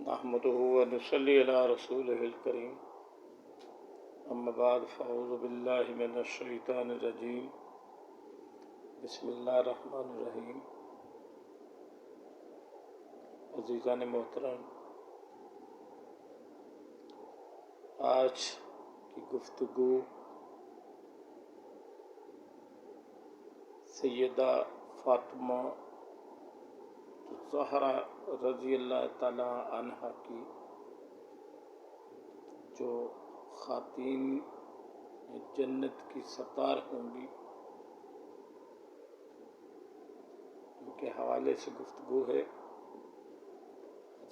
نحمده ونصلي على رسوله الكريم اما بعد فاعوذ بالله من الشیطان الرجیم بسم اللہ الرحمن الرحیم۔ عزیزان محترم، آج کی گفتگو سیدہ فاطمہ زہرا رضی اللہ تعالی عنہا کی، جو خواتین جنت کی سردار ہوں گی، ان کے حوالے سے گفتگو ہے۔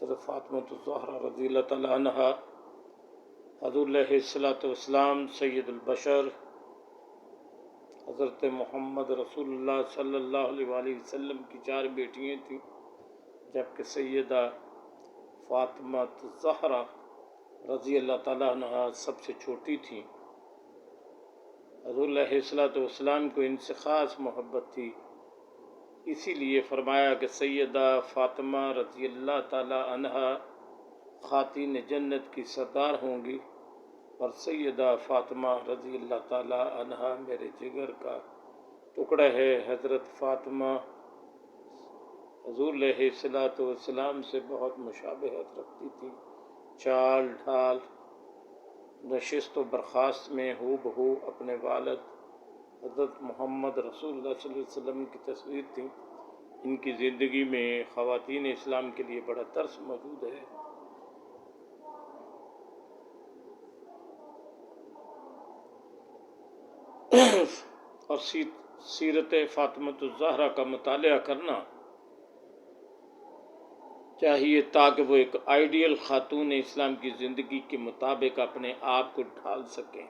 حضرت فاطمہ زہرا رضی اللہ تعالی عنہا حضور علیہ الصلوۃ والسلام سید البشر حضرت محمد رسول اللہ صلی اللہ علیہ وآلہ وسلم کی 4 بیٹیاں تھیں، جبکہ سیدہ فاطمہ زہرا رضی اللہ تعالیٰ عنہ سب سے چھوٹی تھیں۔ حضور علیہ الصلوۃ والسلام کو ان سے خاص محبت تھی، اسی لیے فرمایا کہ سیدہ فاطمہ رضی اللہ تعالیٰ عنہ خواتین جنت کی سردار ہوں گی، اور سیدہ فاطمہ رضی اللہ تعالیٰ عنہ میرے جگر کا ٹکڑا ہے۔ حضرت فاطمہ حضور علیہ الصلوۃ والسلام سے بہت مشابہت رکھتی تھی، چال ڈھال، نشست و برخاست میں ہو بہو اپنے والد حضرت محمد رسول اللہ صلی اللہ علیہ وسلم کی تصویر تھی۔ ان کی زندگی میں خواتین اسلام کے لیے بڑا درس موجود ہے۔ اور سیرت فاطمہ الزہرا کا مطالعہ کرنا چاہیے تاکہ وہ ایک آئیڈیل خاتون اسلام کی زندگی کے مطابق اپنے آپ کو ڈھال سکیں۔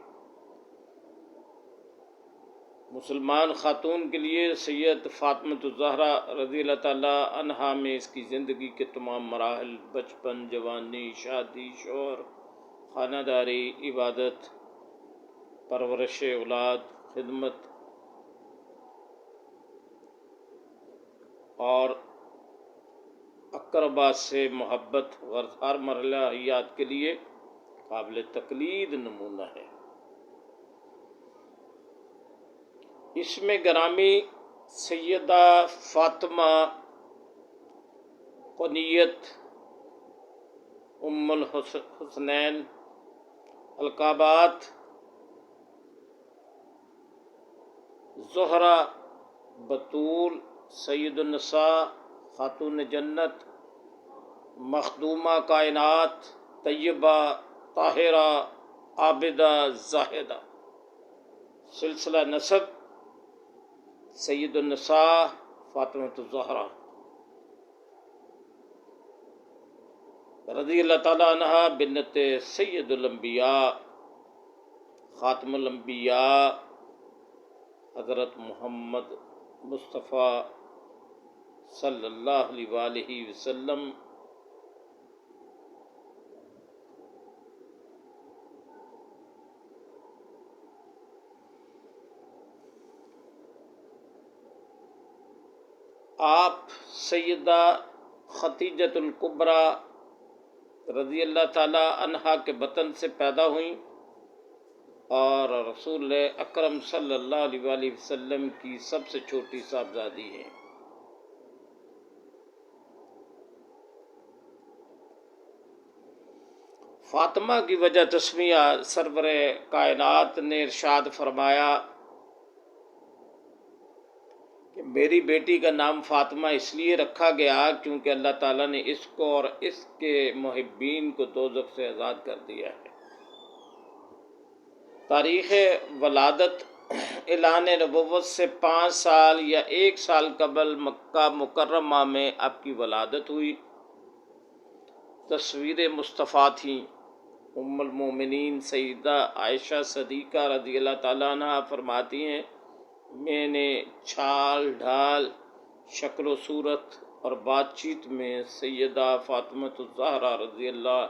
مسلمان خاتون کے لیے سید فاطمہ الزہرا رضی اللہ تعالی عنہا میں اس کی زندگی کے تمام مراحل، بچپن، جوانی، شادی، شوہر، خانہ داری، عبادت، پرورش اولاد، خدمت اور اقربا سے محبت، ہر مرحلہ حیات کے لیے قابل تقلید نمونہ ہے۔ اس میں گرامی سیدہ فاطمہ قنیت ام الحسنین القابات زہرا بطول سید النساء خاتون جنت مخدومہ کائنات طیبہ طاہرہ عابدہ زاہدہ، سلسلہ نسب سید النساء فاطمہ الزہرا رضی اللہ تعالی عنہ بنت سید الانبیاء خاتم الانبیاء حضرت محمد مصطفیٰ صلی اللہ علیہ وآلہ وسلم آپ سیدہ خدیجۃ الکبریٰ رضی اللہ تعالی عنہا کے بطن سے پیدا ہوئیں اور رسول اکرم صلی اللہ علیہ وآلہ وسلم کی سب سے چھوٹی صاحبزادی ہیں۔ فاطمہ کی وجہ تسمیہ سرور کائنات نے ارشاد فرمایا کہ میری بیٹی کا نام فاطمہ اس لیے رکھا گیا کیونکہ اللہ تعالیٰ نے اس کو اور اس کے محبین کو دوزخ سے آزاد کر دیا ہے۔ تاریخ ولادت اعلان نبوت سے 5 سال یا 1 سال قبل مکہ مکرمہ میں آپ کی ولادت ہوئی۔ تصویر مصطفیٰ تھیں۔ ام المومنین سیدہ عائشہ صدیقہ رضی اللہ تعالیٰ عنہ فرماتی ہیں، میں نے چھال ڈھال، شکل و صورت اور بات چیت میں سیدہ فاطمہ الزہرا رضی اللہ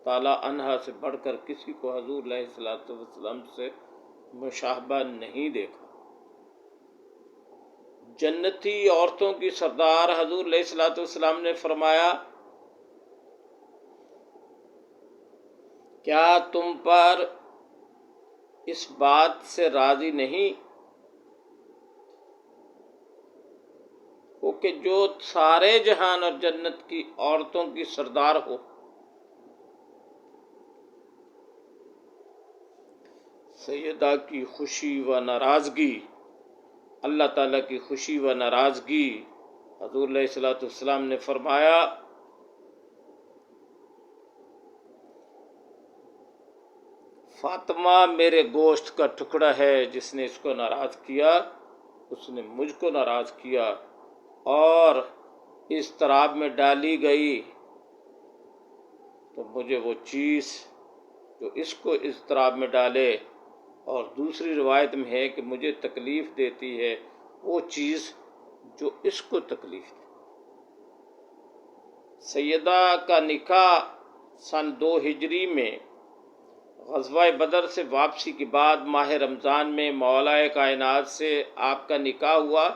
تعالیٰ عنہ سے بڑھ کر کسی کو حضور علیہ الصلوۃ والسلام سے مشابہ نہیں دیکھا۔ جنتی عورتوں کی سردار حضور علیہ الصلوۃ والسلام نے فرمایا کیا تم پر اس بات سے راضی نہیں ہو کہ جو سارے جہان اور جنت کی عورتوں کی سردار ہو؟ سیدہ کی خوشی و ناراضگی، اللہ تعالیٰ کی خوشی و ناراضگی، حضور علیہ الصلوۃ والسلام نے فرمایا فاطمہ میرے گوشت کا ٹکڑا ہے، جس نے اس کو ناراض کیا اس نے مجھ کو ناراض کیا، اور اضطراب میں ڈالی گئی تو مجھے وہ چیز جو اس کو اضطراب میں ڈالے، اور دوسری روایت میں ہے کہ مجھے تکلیف دیتی ہے وہ چیز جو اس کو تکلیف دے۔ سیدہ کا نکاح سن 2 ہجری میں غزوہ بدر سے واپسی کے بعد ماہ رمضان میں مولا کائنات سے آپ کا نکاح ہوا۔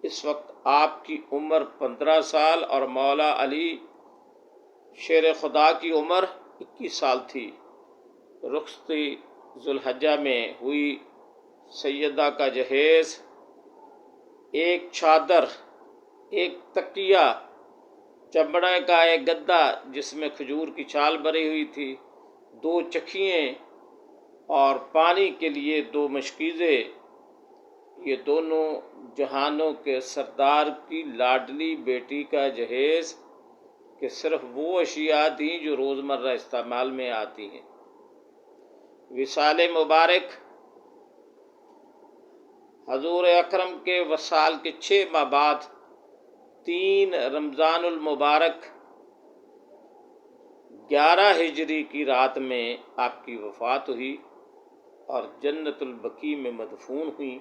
اس وقت آپ کی عمر 15 سال اور مولا علی شیر خدا کی عمر 21 سال تھی۔ رخصتی ذوالحجہ میں ہوئی۔ سیدہ کا جہیز ایک چادر، ایک تکیہ، چمڑے کا ایک گدا جس میں کھجور کی چھال بھری ہوئی تھی، 2 چکھییں اور پانی کے لیے 2 مشکیزیں، یہ دونوں جہانوں کے سردار کی لاڈلی بیٹی کا جہیز کہ صرف وہ اشیاء تھیں جو روزمرہ استعمال میں آتی ہیں۔ وصال مبارک، حضور اکرم کے وصال کے 6 ماہ بعد 3 رمضان المبارک 11 ہجری کی رات میں آپ کی وفات ہوئی اور جنت البقیع میں مدفون ہوئی۔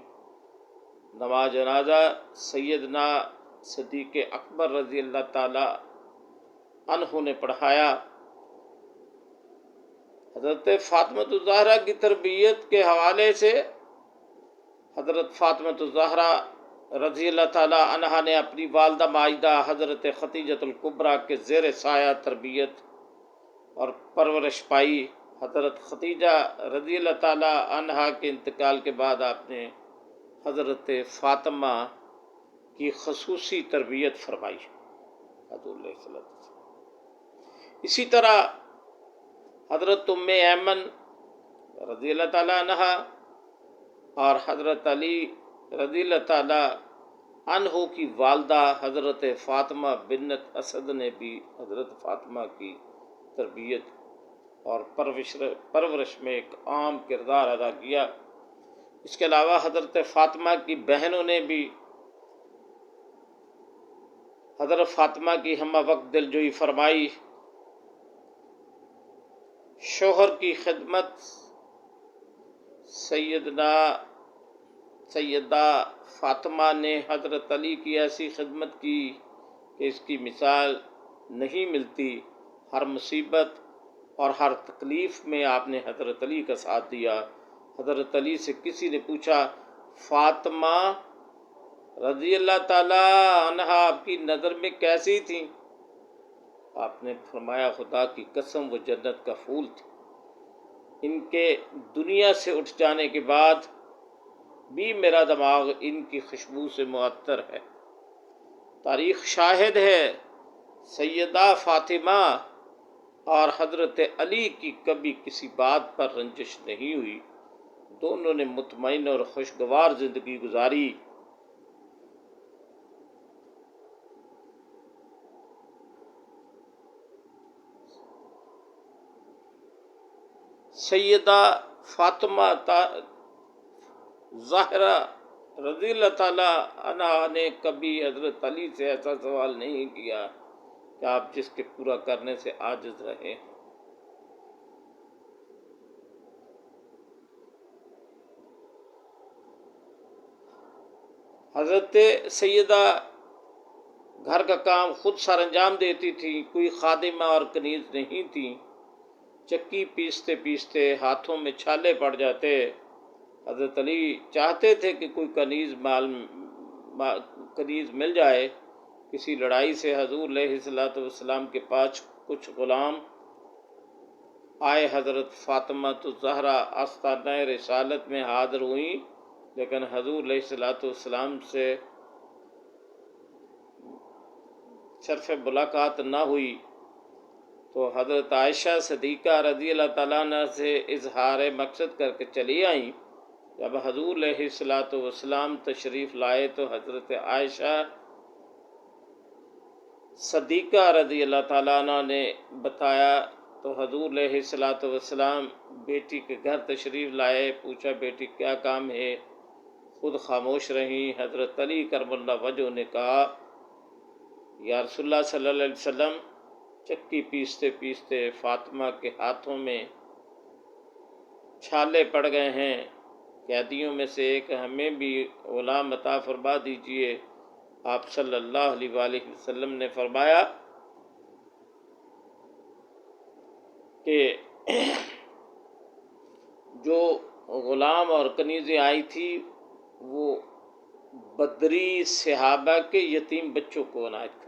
نماز جنازہ سیدنا صدیق اکبر رضی اللہ تعالی عنہ نے پڑھایا۔ حضرت فاطمہ الزہرا کی تربیت کے حوالے سے حضرت فاطمہ الزہرا رضی اللہ تعالی عنہا نے اپنی والدہ ماجدہ حضرت خدیجہ الکبریٰ کے زیر سایہ تربیت اور پرورش پائی۔ حضرت خدیجہ رضی اللہ تعالی عنہا کے انتقال کے بعد آپ نے حضرت فاطمہ کی خصوصی تربیت فرمائی، حضور علیہ السلام۔ اسی طرح حضرت ام ایمن رضی اللہ تعالی عنہا اور حضرت علی رضی اللہ تعالی عنہ کی والدہ حضرت فاطمہ بنت اسد نے بھی حضرت فاطمہ کی تربیت اور پرورش میں ایک عام کردار ادا کیا۔ اس کے علاوہ حضرت فاطمہ کی بہنوں نے بھی حضرت فاطمہ کی ہمہ وقت دلجوئی فرمائی۔ شوہر کی خدمت، سیدہ فاطمہ نے حضرت علی کی ایسی خدمت کی کہ اس کی مثال نہیں ملتی۔ ہر مصیبت اور ہر تکلیف میں آپ نے حضرت علی کا ساتھ دیا۔ حضرت علی سے کسی نے پوچھا فاطمہ رضی اللہ تعالی عنہا آپ کی نظر میں کیسی تھیں؟ آپ نے فرمایا خدا کی قسم وہ جنت کا پھول تھی، ان کے دنیا سے اٹھ جانے کے بعد بھی میرا دماغ ان کی خوشبو سے معطر ہے۔ تاریخ شاہد ہے سیدہ فاطمہ اور حضرت علی کی کبھی کسی بات پر رنجش نہیں ہوئی، دونوں نے مطمئن اور خوشگوار زندگی گزاری۔ سیدہ فاطمہ زہرا رضی اللہ تعالی عنہا نے کبھی حضرت علی سے ایسا سوال نہیں کیا کہ آپ جس کے پورا کرنے سے عاجز رہے۔ حضرت سیدہ گھر کا کام خود سر انجام دیتی تھی، کوئی خادمہ اور کنیز نہیں تھی۔ چکی پیستے پیستے ہاتھوں میں چھالے پڑ جاتے۔ حضرت علی چاہتے تھے کہ کوئی کنیز مل جائے۔ کسی لڑائی سے حضور علیہ الصلوۃ والسلام کے پاس کچھ غلام آئے حضرت فاطمہ الزہرا آستانہ رسالت میں حاضر ہوئیں، لیکن حضور علیہ الصلوۃ والسلام سے شرف ملاقات نہ ہوئی، تو حضرت عائشہ صدیقہ رضی اللہ تعالیٰ عنہ سے اظہار مقصد کر کے چلی آئیں۔ جب حضور علیہ الصلوۃ والسلام تشریف لائے تو حضرت عائشہ صدیقہ رضی اللہ تعالیٰ عنہ نے بتایا، تو حضور علیہ الصلوۃ والسلام بیٹی کے گھر تشریف لائے، پوچھا بیٹی کیا کام ہے، خود خاموش رہیں۔ حضرت علی کرم اللہ وجہہ نے کہا یا رسول اللہ صلی اللہ علیہ وسلم، چکی پیستے پیستے فاطمہ کے ہاتھوں میں چھالے پڑ گئے ہیں، قیدیوں میں سے ایک ہمیں بھی غلام عطا فرما دیجئے۔ آپ صلی اللہ علیہ وآلہ وسلم نے فرمایا کہ جو غلام اور کنیزیں آئی تھی وہ بدری صحابہ کے یتیم بچوں کو عنایت کرتی۔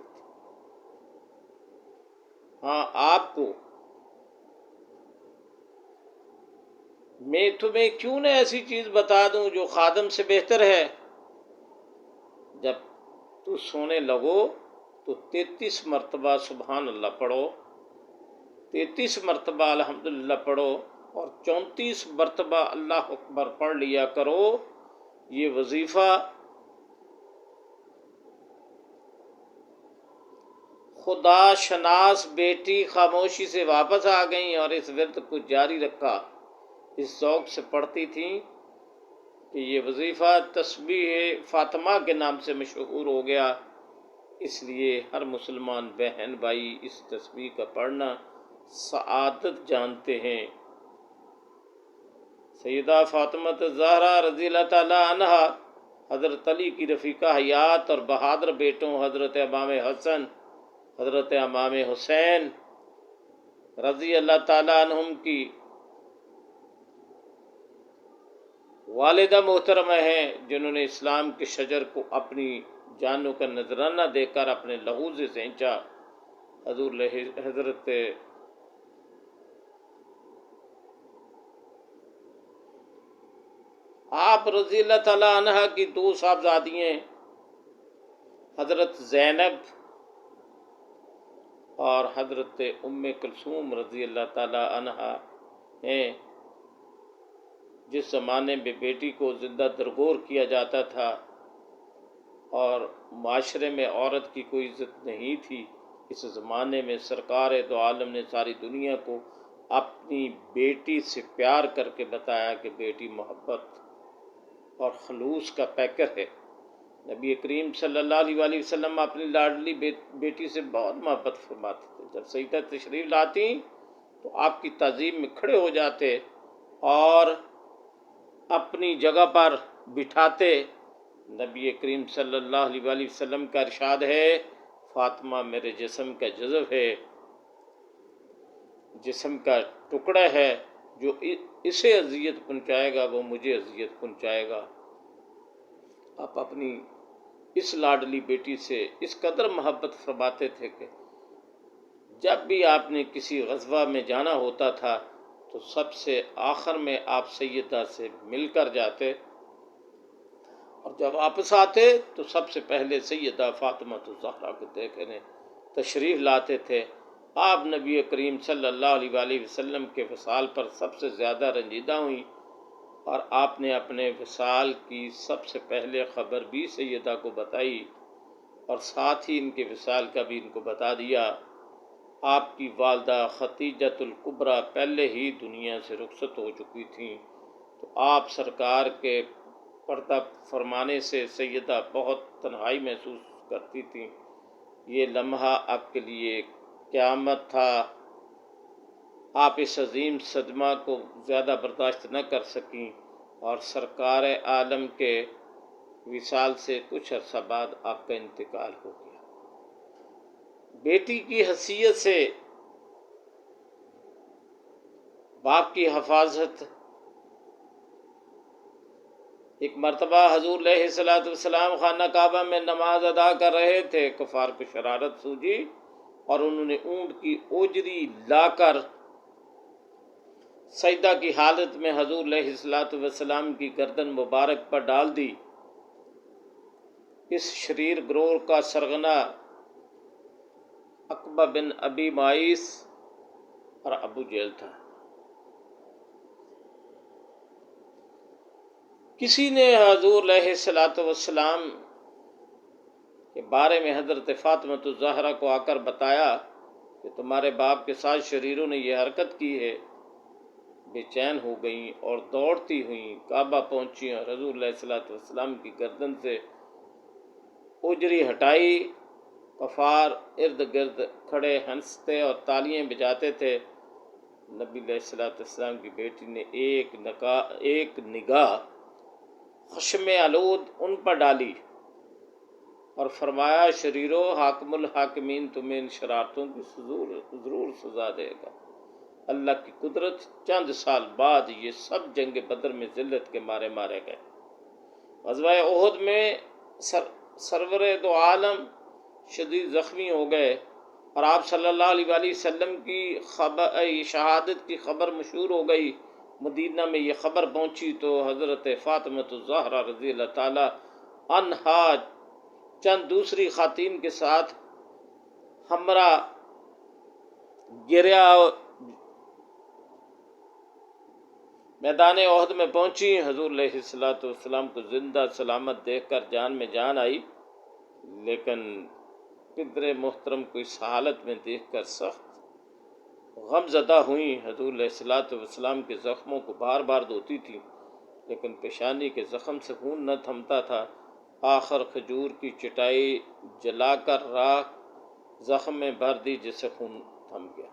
ہاں، آپ کو میں تمہیں کیوں نہ ایسی چیز بتا دوں جو خادم سے بہتر ہے، جب تو سونے لگو تو 33 مرتبہ سبحان اللہ پڑھو، 33 مرتبہ الحمدللہ پڑھو، اور 34 مرتبہ اللہ اکبر پڑھ لیا کرو۔ یہ وظیفہ خدا شناس بیٹی خاموشی سے واپس آ گئیں اور اس ورد کو جاری رکھا، اس ذوق سے پڑھتی تھیں کہ یہ وظیفہ تسبیح فاطمہ کے نام سے مشہور ہو گیا۔ اس لیے ہر مسلمان بہن بھائی اس تسبیح کا پڑھنا سعادت جانتے ہیں۔ سیدہ فاطمہ الزہرا رضی اللہ تعالیٰ عنہ حضرت علی کی رفیقہ حیات اور بہادر بیٹوں حضرت امام حسن، حضرت امام حسین رضی اللہ تعالیٰ عنہم کی والدہ محترمہ ہیں، جنہوں نے اسلام کے شجر کو اپنی جانوں کا نذرانہ دے کر اپنے لہو سے سینچا۔ حضرت آپ رضی اللہ تعالیٰ عنہ کی 2 صاحبزادیاں حضرت زینب اور حضرت ام کلثوم رضی اللہ تعالیٰ عنہ ہیں۔ جس زمانے میں بیٹی کو زندہ درگور کیا جاتا تھا اور معاشرے میں عورت کی کوئی عزت نہیں تھی، اس زمانے میں سرکار دو عالم نے ساری دنیا کو اپنی بیٹی سے پیار کر کے بتایا کہ بیٹی محبت اور خلوص کا پیکر ہے۔ نبی کریم صلی اللہ علیہ وآلہ وسلم اپنی لاڈلی بیٹی سے بہت محبت فرماتے تھے۔ جب سیدہ تشریف لاتی تو آپ کی تعظیم میں کھڑے ہو جاتے اور اپنی جگہ پر بٹھاتے۔ نبی کریم صلی اللہ علیہ وآلہ وسلم کا ارشاد ہے، فاطمہ میرے جسم کا جزو ہے، جسم کا ٹکڑا ہے، جو اسے اذیت پہنچائے گا وہ مجھے اذیت پہنچائے گا۔ آپ اپنی اس لاڈلی بیٹی سے اس قدر محبت فرماتے تھے کہ جب بھی آپ نے کسی غزوہ میں جانا ہوتا تھا تو سب سے آخر میں آپ سیدہ سے مل کر جاتے، اور جب واپس آتے تو سب سے پہلے سیدہ فاطمہ الزہرا کو دیکھنے تشریف لاتے تھے۔ آپ نبی کریم صلی اللہ علیہ وآلہ وسلم کے وصال پر سب سے زیادہ رنجیدہ ہوئیں، اور آپ نے اپنے وصال کی سب سے پہلے خبر بھی سیدہ کو بتائی، اور ساتھ ہی ان کے وصال کا بھی ان کو بتا دیا۔ آپ کی والدہ خدیجۃ الکبریٰ پہلے ہی دنیا سے رخصت ہو چکی تھیں، تو آپ سرکار کے پردہ فرمانے سے سیدہ بہت تنہائی محسوس کرتی تھیں۔ یہ لمحہ آپ کے لیے قیامت تھا۔ آپ اس عظیم صدمہ کو زیادہ برداشت نہ کر سکیں، اور سرکار عالم کے وصال سے کچھ عرصہ بعد آپ کا انتقال ہو گیا۔ بیٹی کی حیثیت سے باپ کی حفاظت۔ ایک مرتبہ حضور علیہ الصلوۃ والسلام خانہ کعبہ میں نماز ادا کر رہے تھے، کفار کو شرارت سوجی اور انہوں نے اونٹ کی اوجری لا کر سجدہ کی حالت میں حضور علیہ الصلوۃ والسلام کی گردن مبارک پر ڈال دی۔ اس شریر گروہ کا سرغنہ عقبہ بن ابی معیط اور ابو جہل تھا۔ کسی نے حضور علیہ الصلوۃ والسلام کے بارے میں حضرت فاطمہ الزہرا کو آ کر بتایا کہ تمہارے باپ کے ساتھ شریروں نے یہ حرکت کی ہے۔ بے چین ہو گئیں اور دوڑتی ہوئیں کعبہ پہنچی اور حضور علیہ الصلوۃ والسلام کی گردن سے اجری ہٹائی۔ کفار ارد گرد کھڑے ہنستے اور تالیاں بجاتے تھے۔ نبی علیہ الصلوۃ والسلام کی بیٹی نے ایک نگاہ خشم آلود ان پر ڈالی اور فرمایا، شریرو، حاکم الحاکمین تمہیں ان شرارتوں کی ضرور سزا دے گا۔ اللہ کی قدرت، چند سال بعد یہ سب جنگ بدر میں ذلت کے مارے گئے۔ غزوہ احد میں سرور دو عالم شدید زخمی ہو گئے اور آپ صلی اللہ علیہ وآلہ وسلم کی شہادت کی خبر مشہور ہو گئی۔ مدینہ میں یہ خبر پہنچی تو حضرت فاطمہ الزہرا رضی اللہ تعالی عنہا چند دوسری خواتین کے ساتھ ہمراہ گریا میدان احد میں پہنچی۔ حضور علیہ الصلوۃ والسلام کو زندہ سلامت دیکھ کر جان میں جان آئی، لیکن قدر محترم کو اس حالت میں دیکھ کر سخت غم زدہ ہوئیں۔ حضور علیہ الصلوۃ والسلام کے زخموں کو بار بار دھوتی تھیں، لیکن پیشانی کے زخم سے خون نہ تھمتا تھا۔ آخر کھجور کی چٹائی جلا کر راکھ زخم میں بھر دی، جس سے خون تھم گیا۔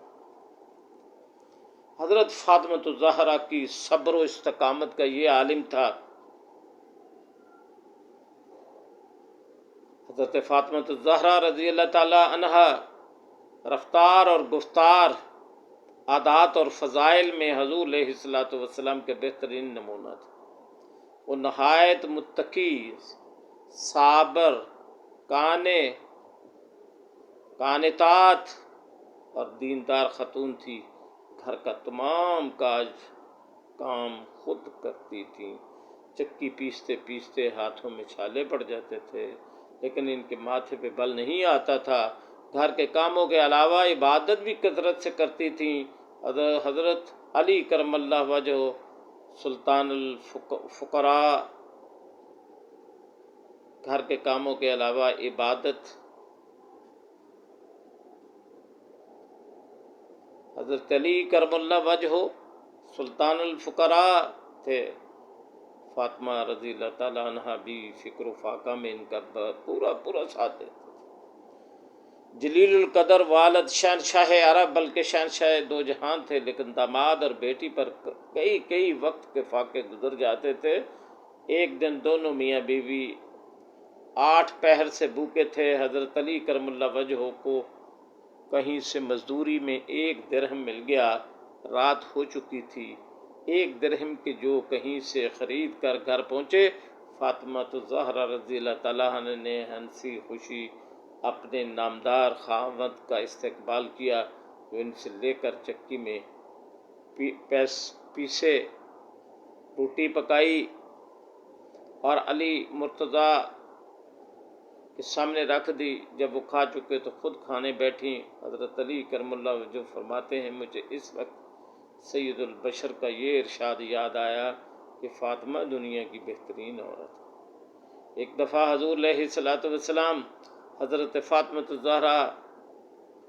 حضرت فاطمہ الزہرا کی صبر و استقامت کا یہ عالم تھا۔ حضرت فاطمہ الزہرا رضی اللہ تعالی عنہا رفتار اور گفتار، عادات اور فضائل میں حضور علیہ الصلوۃ والسلام کے بہترین نمونہ تھے۔ وہ نہایت متقی، صابر، قانتات اور دیندار خاتون تھی۔ گھر کا تمام کام خود کرتی تھیں۔ چکی پیستے پیستے ہاتھوں میں چھالے پڑ جاتے تھے، لیکن ان کے ماتھے پہ بل نہیں آتا تھا۔ گھر کے کاموں کے علاوہ عبادت بھی کثرت سے کرتی تھیں۔ حضرت علی کرم اللہ وجہہ سلطان الفقراء گھر کے کاموں کے علاوہ عبادت، حضرت علی کرم اللہ وجہہ سلطان الفقراء تھے۔ فاطمہ رضی اللہ تعالیٰ عنہ بھی فکر و فاقہ میں ان کا پورا ساتھ دیتے تھے۔ جلیل القدر والد شہنشاہ عرب بلکہ شہنشاہ دو جہان تھے، لیکن داماد اور بیٹی پر کئی وقت کے فاقے گزر جاتے تھے۔ ایک دن دونوں میاں بیوی 8 پہر سے بھوکے تھے۔ حضرت علی کرم اللہ وجہہ کو کہیں سے مزدوری میں 1 درہم مل گیا۔ رات ہو چکی تھی۔ 1 درہم کے جو کہیں سے خرید کر گھر پہنچے۔ فاطمہ الزہرا رضی اللہ تعالیٰ عنہ نے ہنسی خوشی اپنے نامدار خاوند کا استقبال کیا، جو ان سے لے کر چکی میں پیسے روٹی پکائی اور علی مرتضیٰ کے سامنے رکھ دی۔ جب وہ کھا چکے تو خود کھانے بیٹھیں۔ حضرت علی کرم اللہ وجہہ فرماتے ہیں، مجھے اس وقت سید البشر کا یہ ارشاد یاد آیا کہ فاطمہ دنیا کی بہترین عورت ہے۔ ایک دفعہ حضور علیہ الصلوۃ والسلام حضرت فاطمہ الزہرا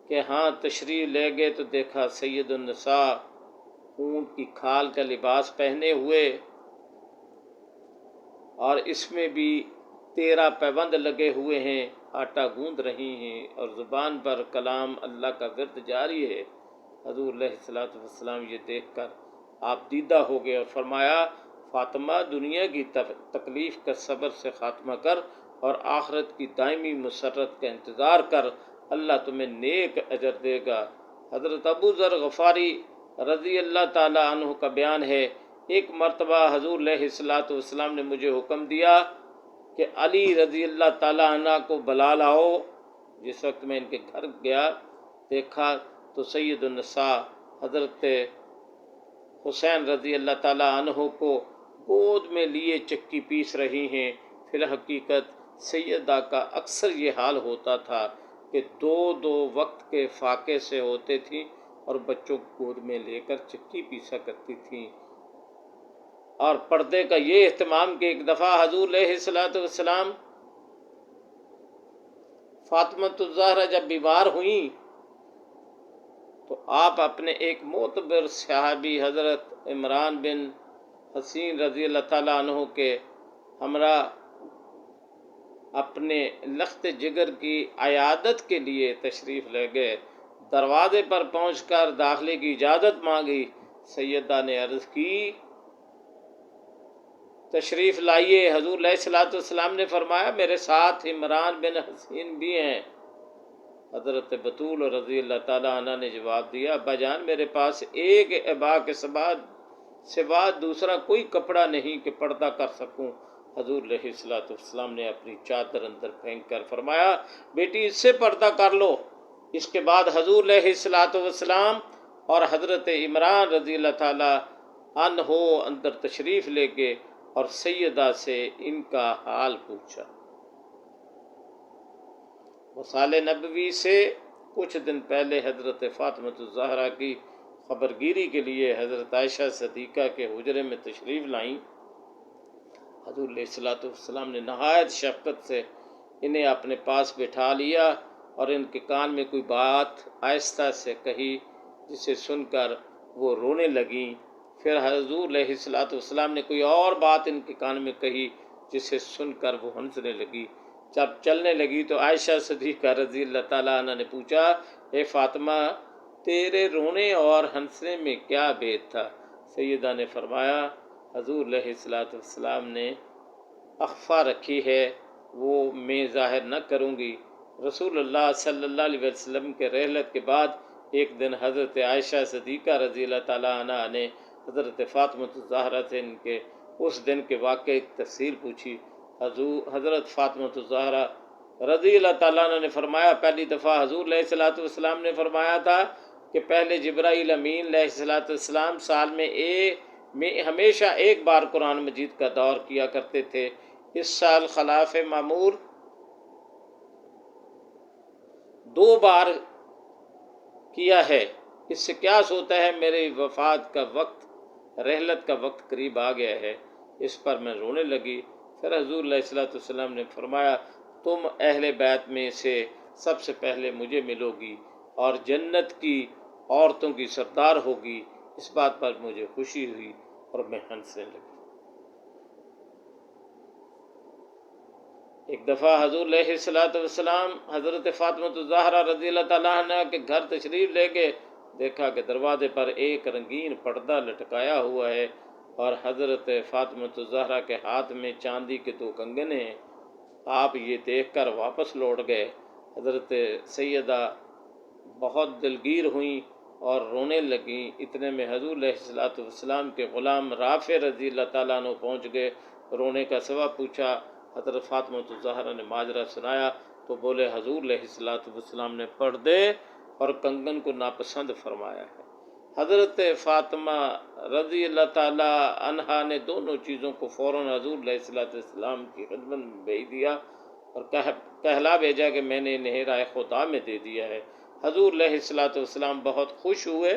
کے ہاں تشریف لے گئے تو دیکھا سید النساء اونٹ کی کھال کا لباس پہنے ہوئے اور اس میں بھی 13 پیوند لگے ہوئے ہیں، آٹا گوندھ رہی ہیں اور زبان پر کلام اللہ کا ورد جاری ہے۔ حضور علیہ الصلوۃ والسلام یہ دیکھ کر آپ دیدہ ہو گئے اور فرمایا، فاطمہ دنیا کی تکلیف کا صبر سے خاتمہ کر اور آخرت کی دائمی مسرت کا انتظار کر، اللہ تمہیں نیک اجر دے گا۔ حضرت ابو ذر غفاری رضی اللہ تعالی عنہ کا بیان ہے، ایک مرتبہ حضور علیہ الصلوۃ والسلام نے مجھے حکم دیا کہ علی رضی اللہ تعالیٰ عنہ کو بلا لاؤ۔ جس وقت میں ان کے گھر گیا دیکھا تو سید النساء حضرت حسین رضی اللہ تعالیٰ عنہ کو گود میں لیے چکی پیس رہی ہیں۔ فی الحقیقت سیدہ کا اکثر یہ حال ہوتا تھا کہ دو وقت کے فاقے سے ہوتے تھیں اور بچوں کو گود میں لے کر چکی پیسا کرتی تھیں۔ اور پردے کا یہ اہتمام کہ ایک دفعہ حضور علیہ السلام فاطمہ الزہرا جب بیمار ہوئیں تو آپ اپنے ایک معتبر صحابی حضرت عمران بن حسین رضی اللہ تعالیٰ عنہ کے ہمراہ اپنے لخت جگر کی عیادت کے لیے تشریف لے گئے۔ دروازے پر پہنچ کر داخلے کی اجازت مانگی۔ سیدہ نے عرض کی تشریف لائیے۔ حضور علیہ السلام نے فرمایا میرے ساتھ عمران بن حسین بھی ہیں۔ حضرت بطول رضی اللہ تعالیٰ عنہ نے جواب دیا ابا جان میرے پاس ایک عبا کے سوا دوسرا کوئی کپڑا نہیں کہ پردہ کر سکوں۔ حضور علیہ السلام نے اپنی چادر اندر پھینک کر فرمایا بیٹی اس سے پردہ کر لو۔ اس کے بعد حضور علیہ السلام اور حضرت عمران رضی اللہ تعالیٰ عنہ اندر تشریف لے گئے اور سیدہ سے ان کا حال پوچھا۔ وصال نبوی سے کچھ دن پہلے حضرت فاطمہ الزہرا کی خبرگیری کے لیے حضرت عائشہ صدیقہ کے حجرے میں تشریف لائیں۔ حضور علیہ السلام نے نہایت شفقت سے انہیں اپنے پاس بٹھا لیا اور ان کے کان میں کوئی بات آہستہ سے کہی جسے سن کر وہ رونے لگیں۔ پھر حضور علیہ السلام نے کوئی اور بات ان کے کان میں کہی جسے سن کر وہ ہنسنے لگی۔ جب چلنے لگی تو عائشہ صدیقہ رضی اللہ تعالیٰ عنہ نے پوچھا اے فاطمہ تیرے رونے اور ہنسنے میں کیا بید تھا؟ سیدہ نے فرمایا حضور علیہ السلام نے اخفا رکھی ہے وہ میں ظاہر نہ کروں گی۔ رسول اللہ صلی اللہ علیہ وسلم کے رحلت کے بعد ایک دن حضرت عائشہ صدیقہ رضی اللہ تعالیٰ عنہ نے حضرت فاطمہ الزہرا سے ان کے اس دن کے واقعے کی تفصیل پوچھی۔ حضرت فاطمہ الزہرا رضی اللہ تعالیٰ عنہ نے فرمایا پہلی دفعہ حضور علیہ السلام نے فرمایا تھا کہ پہلے جبرائیل امین علیہ السلام سال میں ہمیشہ ایک بار قرآن مجید کا دور کیا کرتے تھے۔ اس سال خلاف معمول 2 بار کیا ہے۔ اس سے کیا ہوتا ہے میری وفات کا وقت رحلت کا وقت قریب آ گیا ہے۔ اس پر میں رونے لگی۔ پھر حضور علیہ السلام نے فرمایا تم اہل بیت میں سے سب سے پہلے مجھے ملو گی اور جنت کی عورتوں کی سردار ہوگی۔ اس بات پر مجھے خوشی ہوئی اور میں ہنسنے لگی۔ ایک دفعہ حضور علیہ السلام حضرت فاطمہ الزہرا رضی اللہ تعالیٰ عنہ کے گھر تشریف لے گئے۔ دیکھا کہ دروازے پر ایک رنگین پردہ لٹکایا ہوا ہے اور حضرت فاطمہ الزہرا کے ہاتھ میں چاندی کے 2 کنگن ہیں۔ آپ یہ دیکھ کر واپس لوٹ گئے۔ حضرت سیدہ بہت دلگیر ہوئیں اور رونے لگیں۔ اتنے میں حضور علیہ السلام کے غلام رافع رضی اللہ تعالیٰ عنہ پہنچ گئے۔ رونے کا سبب پوچھا۔ حضرت فاطمہ الزہرا نے ماجرا سنایا تو بولے حضور علیہ السلام نے پردے اور کنگن کو ناپسند فرمایا ہے۔ حضرت فاطمہ رضی اللہ تعالیٰ عنہا نے دونوں چیزوں کو فوراً حضور علیہ السلام کی خدمت میں بھیج دیا اور کہلا بھیجا کہ میں نے انہیں رائے خدا میں دے دیا ہے۔ حضور علیہ السلام بہت خوش ہوئے،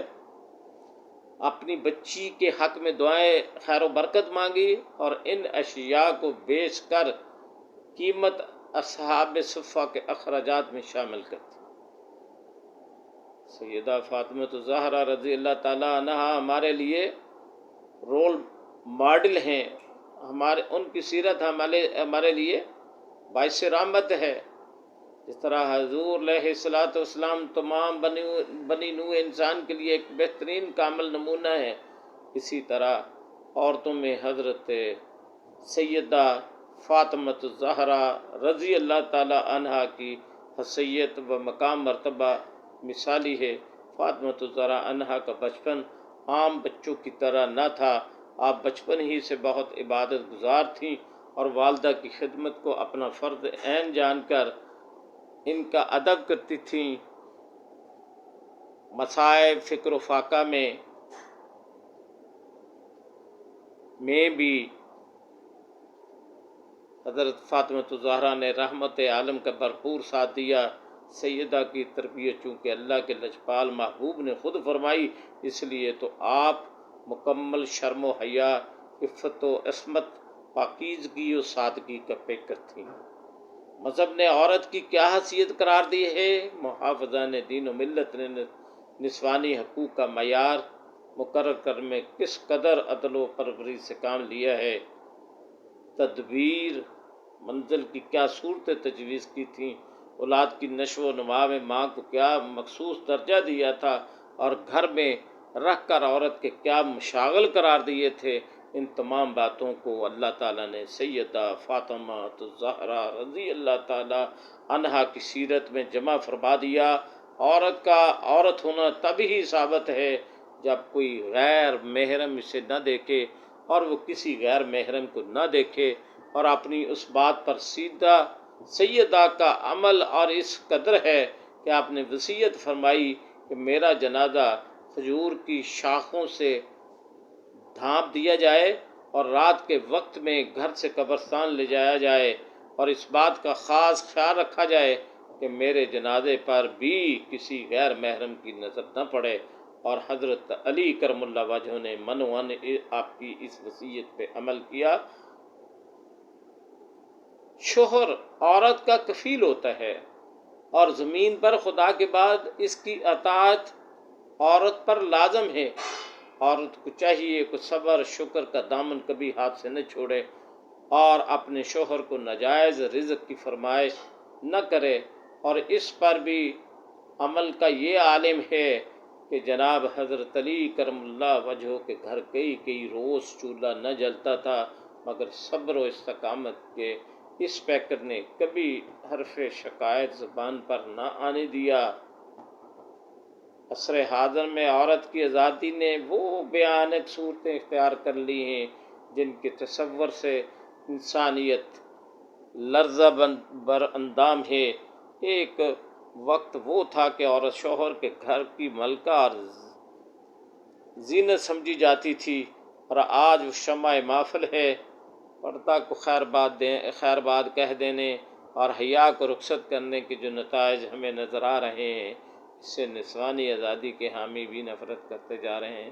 اپنی بچی کے حق میں دعائیں خیر و برکت مانگی اور ان اشیاء کو بیچ کر قیمت اصحاب صفہ کے اخراجات میں شامل کر دی۔ سیدہ فاطمہ الزہرا رضی اللہ تعالیٰ عنہ ہمارے لیے رول ماڈل ہیں۔ ان کی سیرت ہمارے لیے باعث رحمت ہے۔ جس طرح حضور علیہ السلام تمام بنی نوع انسان کے لیے ایک بہترین کامل نمونہ ہے، اسی طرح عورتوں میں حضرت سیدہ فاطمہ الزہرا رضی اللہ تعالیٰ عنہ کی حیثیت و مقام مرتبہ مثالی ہے۔ فاطمہ الزہرا عنہ کا بچپن عام بچوں کی طرح نہ تھا۔ آپ بچپن ہی سے بہت عبادت گزار تھیں اور والدہ کی خدمت کو اپنا فرض عین جان کر ان کا ادب کرتی تھیں۔ مصائب فکر و فاقہ میں میں بھی حضرت فاطمہ الزہرا نے رحمت عالم کا بھرپور ساتھ دیا۔ سیدہ کی تربیت چونکہ اللہ کے لجپال محبوب نے خود فرمائی، اس لیے تو آپ مکمل شرم و حیا، عفت و عصمت، پاکیزگی و سادگی کا پیکر تھیں۔ مذہب نے عورت کی کیا حیثیت قرار دی ہے؟ محافظان دین و ملت نے نسوانی حقوق کا معیار مقرر کرنے میں کس قدر عدل و پروری سے کام لیا ہے؟ تدبیر منزل کی کیا صورتیں تجویز کی تھیں؟ اولاد کی نشو و نما میں ماں کو کیا مخصوص درجہ دیا تھا اور گھر میں رکھ کر عورت کے کیا مشاغل قرار دیے تھے؟ ان تمام باتوں کو اللہ تعالیٰ نے سیدہ فاطمہ الزہرا رضی اللہ تعالیٰ عنہا کی سیرت میں جمع فرما دیا۔ عورت کا عورت ہونا تب ہی ثابت ہے جب کوئی غیر محرم اسے نہ دیکھے اور وہ کسی غیر محرم کو نہ دیکھے، اور اپنی اس بات پر سیدہ کا عمل اور اس قدر ہے کہ آپ نے وصیت فرمائی کہ میرا جنازہ کھجور کی شاخوں سے ڈھانپ دیا جائے اور رات کے وقت میں گھر سے قبرستان لے جایا جائے، اور اس بات کا خاص خیال رکھا جائے کہ میرے جنازے پر بھی کسی غیر محرم کی نظر نہ پڑے۔ اور حضرت علی کرم اللہ وجہہ نے منوان آپ کی اس وصیت پہ عمل کیا۔ شوہر عورت کا کفیل ہوتا ہے اور زمین پر خدا کے بعد اس کی اطاعت عورت پر لازم ہے۔ عورت کو چاہیے کہ صبر شکر کا دامن کبھی ہاتھ سے نہ چھوڑے اور اپنے شوہر کو ناجائز رزق کی فرمائش نہ کرے، اور اس پر بھی عمل کا یہ عالم ہے کہ جناب حضرت علی کرم اللہ وجہہ کے گھر کئی روز چولہا نہ جلتا تھا، مگر صبر و استقامت کے اس پیکر نے کبھی حرف شکایت زبان پر نہ آنے دیا۔ عصر حاضر میں عورت کی آزادی نے وہ بیانک صورتیں اختیار کر لی ہیں جن کے تصور سے انسانیت لرزہ بر اندام ہے۔ ایک وقت وہ تھا کہ عورت شوہر کے گھر کی ملکہ اور زینت سمجھی جاتی تھی، اور آج وہ شمع محفل ہے۔ پردہ کو خیر باد کہہ دینے اور حیا کو رخصت کرنے کے جو نتائج ہمیں نظر آ رہے ہیں، اس سے نسوانی آزادی کے حامی بھی نفرت کرتے جا رہے ہیں،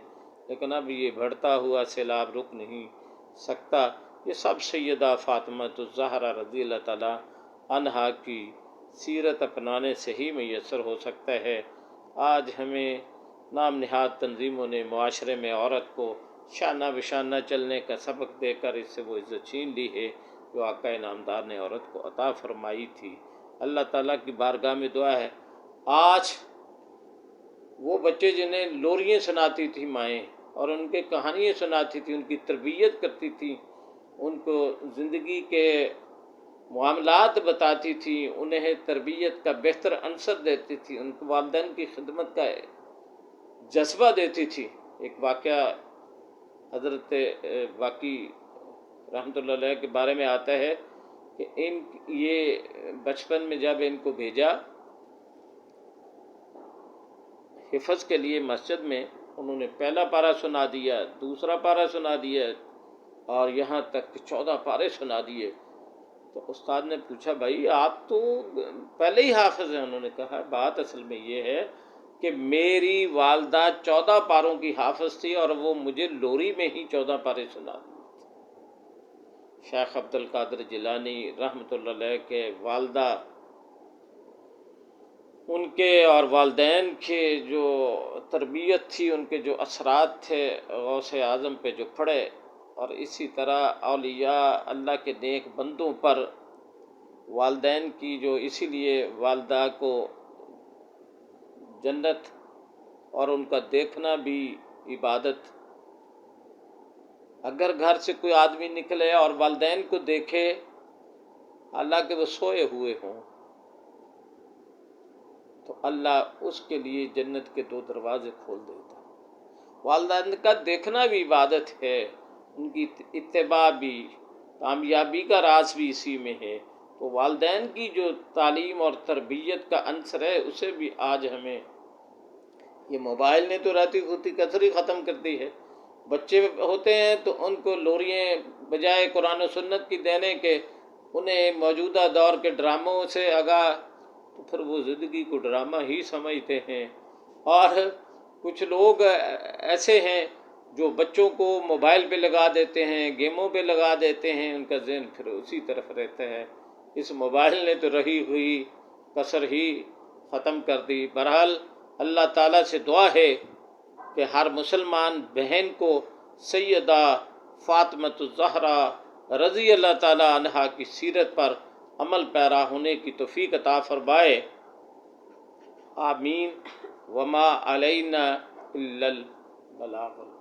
لیکن اب یہ بڑھتا ہوا سیلاب رک نہیں سکتا۔ یہ سب سیدہ فاطمہ الزہرا رضی اللہ تعالیٰ عنہا کی سیرت اپنانے سے ہی میسر ہو سکتا ہے۔ آج ہمیں نام نہاد تنظیموں نے معاشرے میں عورت کو شانہ بشانہ چلنے کا سبق دے کر اس سے وہ عزت چھین لی ہے جو آقا نامدار نے عورت کو عطا فرمائی تھی۔ اللہ تعالیٰ کی بارگاہ میں دعا ہے، آج وہ بچے جنہیں لوریاں سناتی تھی مائیں اور ان کے کہانیاں سناتی تھی، ان کی تربیت کرتی تھی، ان کو زندگی کے معاملات بتاتی تھی، انہیں تربیت کا بہتر عنصر دیتی تھی، ان کو والدین کی خدمت کا جذبہ دیتی تھی۔ ایک واقعہ حضرت باقی رحمۃ اللہ علیہ کے بارے میں آتا ہے کہ یہ بچپن میں جب ان کو بھیجا حفظ کے لیے مسجد میں، انہوں نے پہلا پارہ سنا دیا، دوسرا پارہ سنا دیا اور یہاں تک کہ 14 پارے سنا دیے۔ تو استاد نے پوچھا، بھائی آپ تو پہلے ہی حافظ ہیں؟ انہوں نے کہا بات اصل میں یہ ہے کہ میری والدہ 14 پاروں کی حافظ تھی اور وہ مجھے لوری میں ہی 14 پارے سنا دیے تھے۔ شیخ عبد القادر جیلانی رحمۃ اللہ علیہ کے والدہ، ان کے اور والدین کے جو تربیت تھی، ان کے جو اثرات تھے غوث اعظم پہ جو پڑے، اور اسی طرح اولیاء اللہ کے نیک بندوں پر والدین کی جو اسی لیے والدہ کو جنت اور ان کا دیکھنا بھی عبادت۔ اگر گھر سے کوئی آدمی نکلے اور والدین کو دیکھے حالانکہ وہ سوئے ہوئے ہوں تو اللہ اس کے لیے جنت کے 2 دروازے کھول دیتا۔ والدین کا دیکھنا بھی عبادت ہے، ان کی اتباع بھی، کامیابی کا راز بھی اسی میں ہے۔ تو والدین کی جو تعلیم اور تربیت کا عنصر ہے اسے بھی آج ہمیں، یہ موبائل نے تو رہتی ہوتی کثری ختم کر دی ہے، بچے ہوتے ہیں تو ان کو لوریاں بجائے قرآن و سنت کی دینے کے انہیں موجودہ دور کے ڈراموں سے آگاہ، تو پھر وہ زندگی کو ڈرامہ ہی سمجھتے ہیں۔ اور کچھ لوگ ایسے ہیں جو بچوں کو موبائل پہ لگا دیتے ہیں، گیموں پہ لگا دیتے ہیں، ان کا ذہن پھر اسی طرف رہتا ہے۔ اس موبائل نے تو رہی ہوئی کسر ہی ختم کر دی۔ بہرحال اللہ تعالیٰ سے دعا ہے کہ ہر مسلمان بہن کو سیدہ فاطمۃ الزہرا رضی اللہ تعالیٰ عنہا کی سیرت پر عمل پیرا ہونے کی توفیق عطا فرمائے، آمین۔ وما علینا الا البلاغ۔